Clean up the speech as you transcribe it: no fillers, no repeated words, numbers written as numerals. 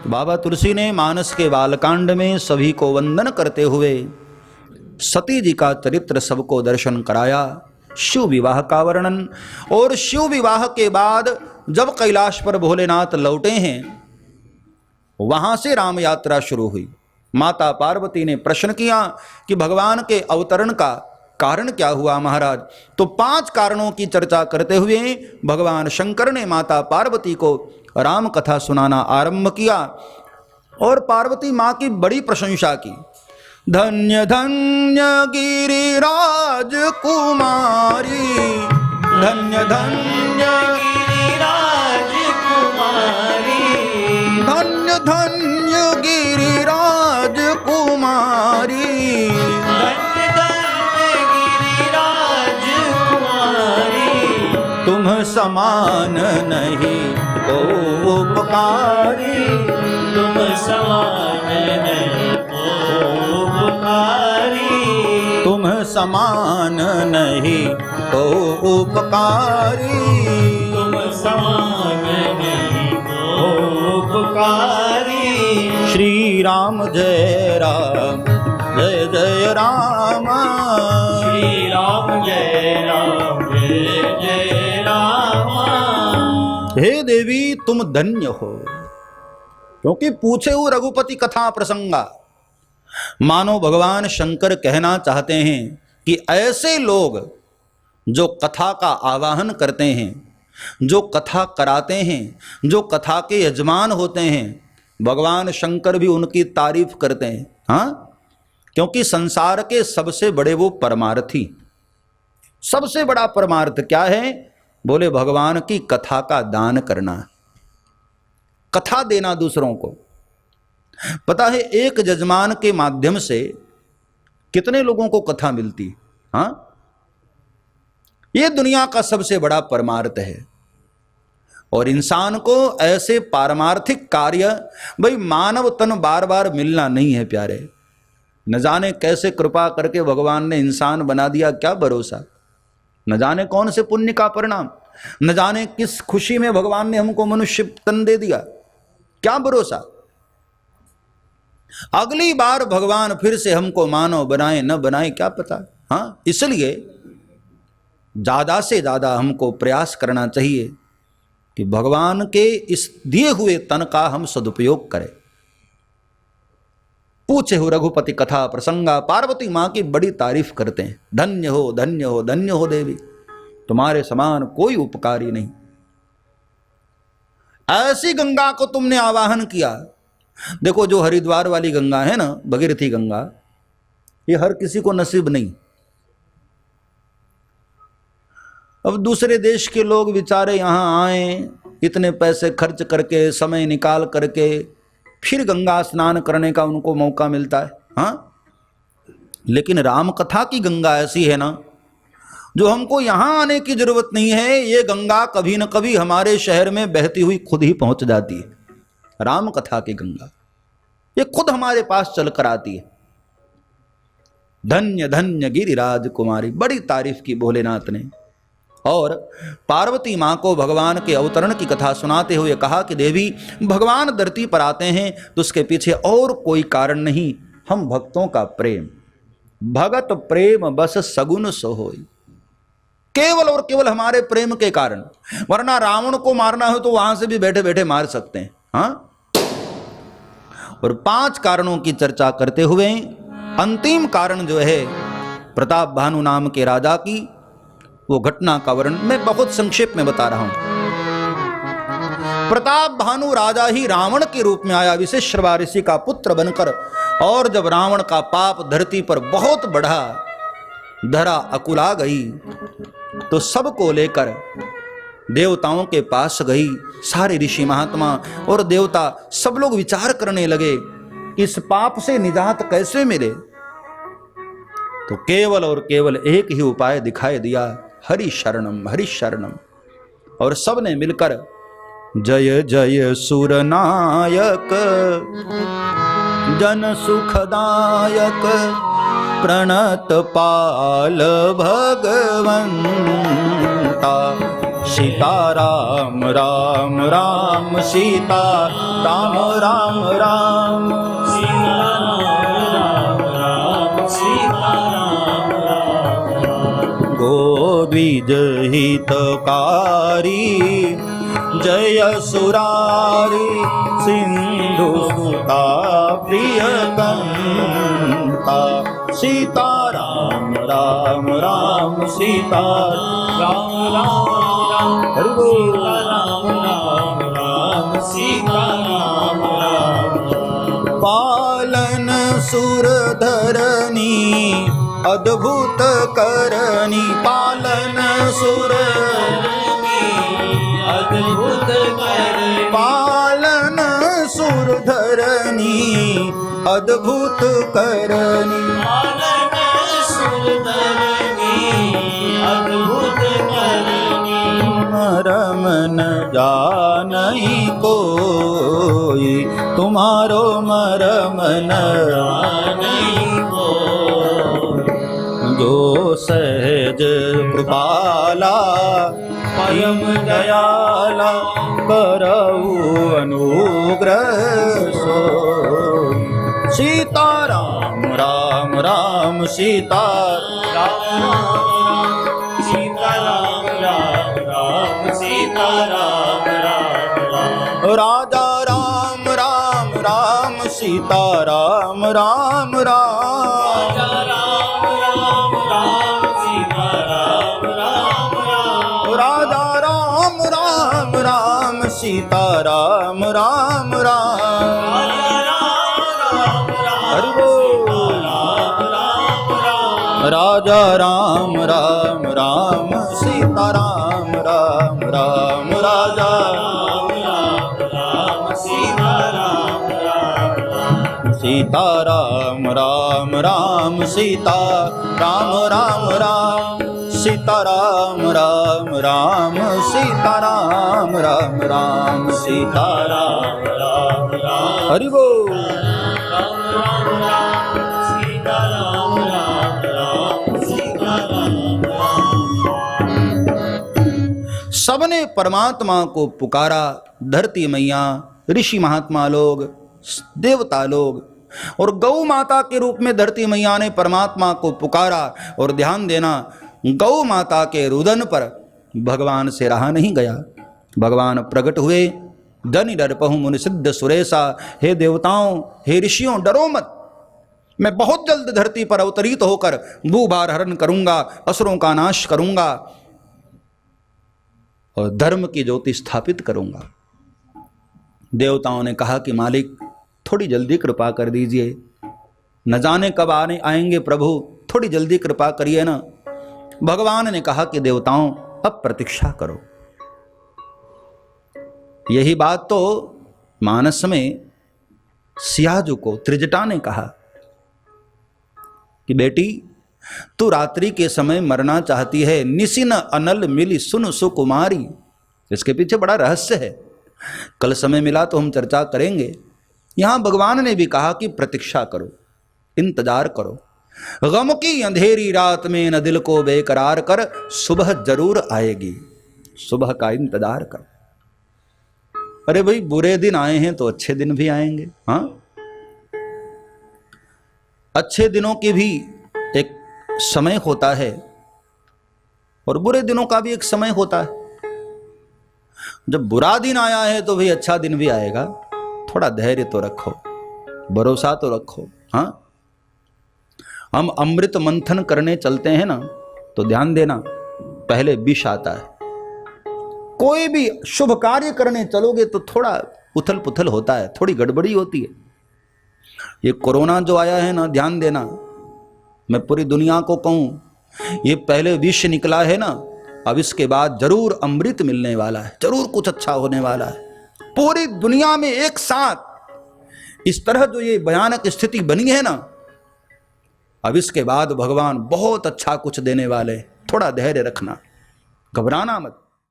बाबा तुलसी ने मानस के बालकांड में सभी को वंदन करते हुए सती जी का चरित्र सबको दर्शन कराया, शिव विवाह का वर्णन। और शिव विवाह के बाद जब कैलाश पर भोलेनाथ लौटे हैं, वहां से राम यात्रा शुरू हुई। माता पार्वती ने प्रश्न किया कि भगवान के अवतरण का कारण क्या हुआ महाराज। तो 5 कारणों की चर्चा करते हुए भगवान शंकर ने माता पार्वती को राम कथा सुनाना आरंभ किया और पार्वती माँ की बड़ी प्रशंसा की। धन्य धन्य गिरिराज कुमारी, धन्य धन्य गिरिराज कुमारी, धन्य धन्य गिरिराज कुमारी, धन्य धन्य गिरिराज कुमारी, तुम समान नहीं को उपकारी, तुम समान नहीं को उपकारी, तुम समान नहीं को उपकारी, तुम समान नहीं को उपकारी। श्री राम जय राम जय जय राम, श्री राम जय राम जय जय राम। हे देवी तुम धन्य हो, क्योंकि पूछे हो रघुपति कथा प्रसंगा। मानो भगवान शंकर कहना चाहते हैं कि ऐसे लोग जो कथा का आवाहन करते हैं, जो कथा कराते हैं, जो कथा के यजमान होते हैं, भगवान शंकर भी उनकी तारीफ करते हैं। हाँ, क्योंकि संसार के सबसे बड़े वो परमार्थी, सबसे बड़ा परमार्थ क्या है? बोले भगवान की कथा का दान करना, कथा देना दूसरों को। पता है एक यजमान के माध्यम से कितने लोगों को कथा मिलती? हाँ, ये दुनिया का सबसे बड़ा परमार्थ है। और इंसान को ऐसे पारमार्थिक कार्य, भाई मानव तन बार बार मिलना नहीं है प्यारे। न जाने कैसे कृपा करके भगवान ने इंसान बना दिया, क्या भरोसा। न जाने कौन से पुण्य का परिणाम, न जाने किस खुशी में भगवान ने हमको मनुष्य तन दे दिया, क्या भरोसा। अगली बार भगवान फिर से हमको मानव बनाए न बनाए क्या पता। हाँ, इसलिए ज्यादा से ज्यादा हमको प्रयास करना चाहिए कि भगवान के इस दिए हुए तन का हम सदुपयोग करें। पूछे हो रघुपति कथा प्रसंगा, पार्वती मां की बड़ी तारीफ करते हैं। धन्य हो धन्य हो धन्य हो देवी, तुम्हारे समान कोई उपकारी नहीं। ऐसी गंगा को तुमने आवाहन किया। देखो जो हरिद्वार वाली गंगा है ना, भगीरथी गंगा, ये हर किसी को नसीब नहीं। अब दूसरे देश के लोग बेचारे यहाँ आए, इतने पैसे खर्च करके, समय निकाल करके फिर गंगा स्नान करने का उनको मौका मिलता है। हाँ, लेकिन राम कथा की गंगा ऐसी है ना, जो हमको यहाँ आने की जरूरत नहीं है। ये गंगा कभी न कभी हमारे शहर में बहती हुई खुद ही पहुंच जाती है। राम कथा की गंगा ये खुद हमारे पास चलकर आती है। धन्य धन्य गिरिराज कुमारी, बड़ी तारीफ की भोलेनाथ ने। और पार्वती मां को भगवान के अवतरण की कथा सुनाते हुए कहा कि देवी, भगवान धरती पर आते हैं तो उसके पीछे और कोई कारण नहीं, हम भक्तों का प्रेम। भगत प्रेम बस सगुन सोहोई, केवल और केवल हमारे प्रेम के कारण। वरना रावण को मारना हो तो वहां से भी बैठे बैठे मार सकते हैं। हाँ, और 5 कारणों की चर्चा करते हुए अंतिम कारण जो है प्रताप भानु नाम के राजा की, वो घटना का वर्णन मैं बहुत संक्षेप में बता रहा हूं। प्रताप भानु राजा ही रावण के रूप में आया, विशेश्रवा ऋषि का पुत्र बनकर। और जब रावण का पाप धरती पर बहुत बढ़ा, धरा अकुला गई, तो सबको लेकर देवताओं के पास गई। सारे ऋषि महात्मा और देवता सब लोग विचार करने लगे इस पाप से निजात कैसे मिले। तो केवल और केवल एक ही उपाय दिखाई दिया, हरि शरणम हरि शरणम। और सब ने मिलकर जय जय सुरनायक जन सुखदायक प्रणत पाल भगवंता सीता राम राम राम सीता राम राम राम सीता राम राम सीता राम राम गोद्विज हितकारी जय सुरारी सिंधु सुता प्रियकंता सीता राम राम राम सीता राम राम राम हरि बोल। राम राम राम सीता राम राम पालन सुरधरनी अद्भुत करनी पालन सुर अद्भुत कर पालन सुरधरनी अद्भुत करनी पालन सुरधरनी अद्भुत करनी मरम न जानई कोई तुम्हारो मरम न नहीं को जो सहज कृपाला परम दयाला करऊ अनुग्रह सोई सीता राम राम राम सीता राम राम सीता राम राम राम सीता राम राम राम राजा राम राम राम सीता राम राम राम राजा राम राम राम सीता राम राम राम राजा राम राम राम सीता राम राम राम राजा राम राम राम हरि बोल। राम राम राम राजा राम राम राम सीता राम राम राम राजा राम राम राम सीता राम राम राम सीता राम राम राम सीता राम राम राम सीता राम राम राम सीता राम राम राम सीता राम राम राम हरि बोल। राम राम राम सीता राम राम राम सीता राम राम सबने परमात्मा को पुकारा। धरती मैया, ऋषि महात्मा लोग, देवता लोग और गौ माता के रूप में धरती मैया ने परमात्मा को पुकारा। और ध्यान देना, गौ माता के रुदन पर भगवान से रहा नहीं गया। भगवान प्रकट हुए। धनि डरपहु मुनि सिद्ध सुरेशा, हे देवताओं, हे ऋषियों, डरो मत। मैं बहुत जल्द धरती पर अवतरित होकर भूभार हरण करूंगा, असुरों का नाश करूंगा और धर्म की ज्योति स्थापित करूंगा। देवताओं ने कहा कि मालिक, थोड़ी जल्दी कृपा कर दीजिए, न जाने कब आएंगे प्रभु, थोड़ी जल्दी कृपा करिए ना। भगवान ने कहा कि देवताओं, अब प्रतीक्षा करो। यही बात तो मानस में सियाजू को त्रिजटा ने कहा कि बेटी, तू रात्रि के समय मरना चाहती है, निसिन अनल मिली सुन सुकुमारी। इसके पीछे बड़ा रहस्य है, कल समय मिला तो हम चर्चा करेंगे। यहां भगवान ने भी कहा कि प्रतीक्षा करो, इंतजार करो। गम की अंधेरी रात में न दिल को बेकरार कर, सुबह जरूर आएगी, सुबह का इंतजार कर। अरे भाई, बुरे दिन आए हैं तो अच्छे दिन भी आएंगे। हाँ, अच्छे दिनों की भी एक समय होता है और बुरे दिनों का भी एक समय होता है। जब बुरा दिन आया है तो भाई अच्छा दिन भी आएगा। थोड़ा धैर्य तो रखो, भरोसा तो रखो। हाँ, हम अमृत मंथन करने चलते हैं ना, तो ध्यान देना, पहले विष आता है। कोई भी शुभ कार्य करने चलोगे तो थोड़ा उथल पुथल होता है, थोड़ी गड़बड़ी होती है। ये कोरोना जो आया है ना, ध्यान देना, मैं पूरी दुनिया को कहूँ, ये पहले विष निकला है ना, अब इसके बाद जरूर अमृत मिलने वाला है, जरूर कुछ अच्छा होने वाला है। पूरी दुनिया में एक साथ इस तरह जो ये भयानक स्थिति बनी है ना, अब इसके बाद भगवान बहुत अच्छा कुछ देने वाले। थोड़ा धैर्य रखना, घबराना मत।